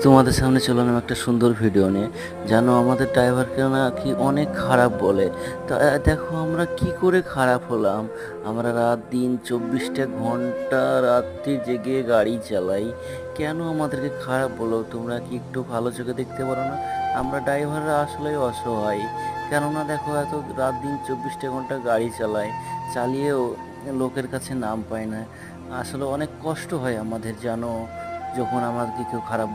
তোমাদের সামনে চলে এলাম একটা সুন্দর ভিডিও নিয়ে। জানো আমাদের ড্রাইভারকে নাকি অনেক খারাপ বলে। তা দেখো আমরা কি করে খারাপ হলাম। আমরা রাত দিন 24টা ঘন্টা রাত্রি জেগে গাড়ি চালাই, কেন আমাদেরকে খারাপ বলো? তোমরা কি একটু ভালো চোখে দেখতে পারো না? আমরা ড্রাইভাররা আসলেই অসহায়। কেননা দেখো এত রাত দিন 24টা ঘন্টা গাড়ি চালাই, চালিয়েও লোকের কাছে নাম পায় না। আসলে অনেক কষ্ট হয় আমাদের, জানো, যখন আমাদেরকে কেউ খারাপ